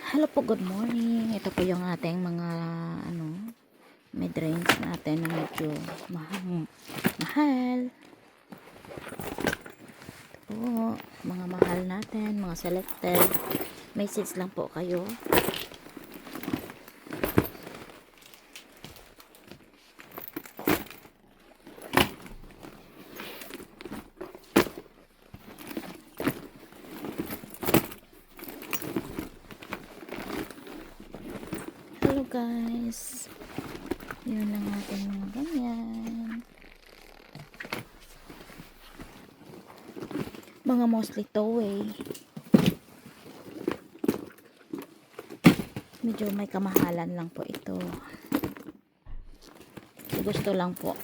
Hello po, good morning. Ito po yung ating mga mid-range natin na medyo mahal. Ito po, mga mahal natin, mga selected. Message lang po kayo. Hello guys. Yun lang natin mga ganyan. Mga mostly toway. Medyo may kamahalan lang po ito. Gusto lang po.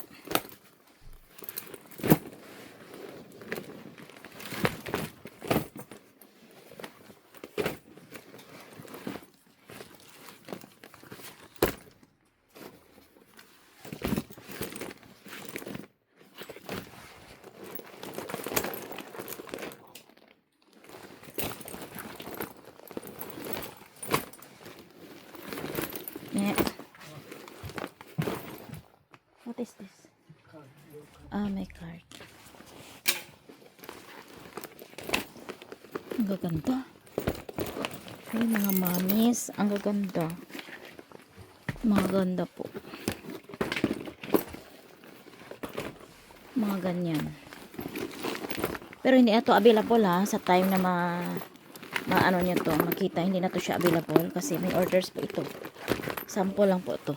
Yeah. What is this? My card. Ang gaganda. Ay, mga mamis. Ang gaganda. Mga ganda po. Mga ganyan. Pero hindi ito available sa time na maano nyo to, makita. Hindi na to siya available kasi may orders po ito. Sample lang po to.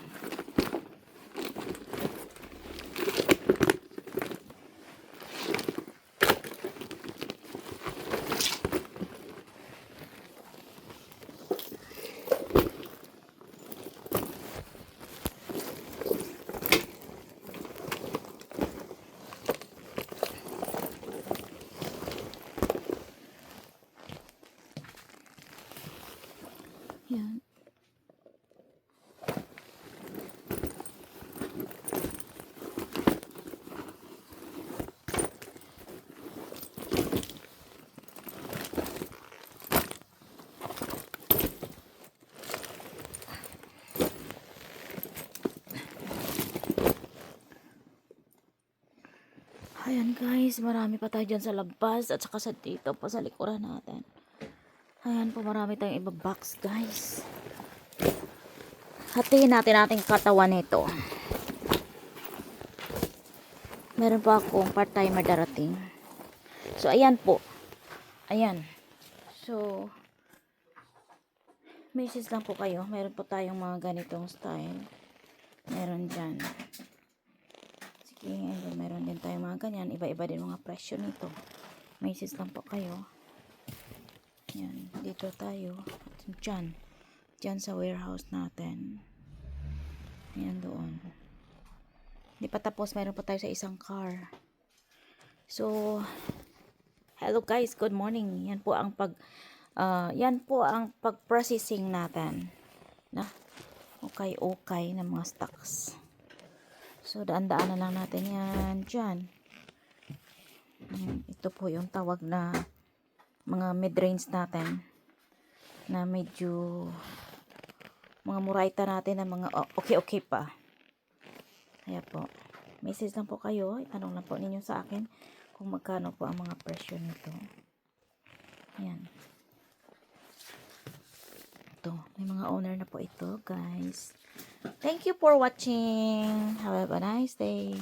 Yan. Ayan guys, marami pa tayo dyan sa labas at saka sa dito pa sa likuran natin. Ayan po, marami tayong iba-box guys. Hatiin natin ating katawan nito. Meron pa akong part-timer darating. So ayan po. Ayan. So message lang po kayo. Meron po tayong mga ganitong style. Meron dyan. Sige, meron din tayong mga ganyan. Iba-iba din mga presyo nito. Message lang po kayo. Yan, dito tayo. Dyan. Dyan sa warehouse natin. Ayan doon. Hindi pa tapos. Meron pa tayo sa isang car. So, hello guys. Good morning. Yan po ang pag-processing natin. Na? Okay ng mga stocks. So, daan-daan na lang natin yan dyan. Ito po yung tawag na mga mid-range natin na medyo mga murayta natin na mga okay pa. Kaya po, message lang po kayo. Itanong lang po ninyo sa akin kung magkano po ang mga presyo nito. Ayan. Ito, may mga owner na po ito guys. Thank you for watching. Have a nice day.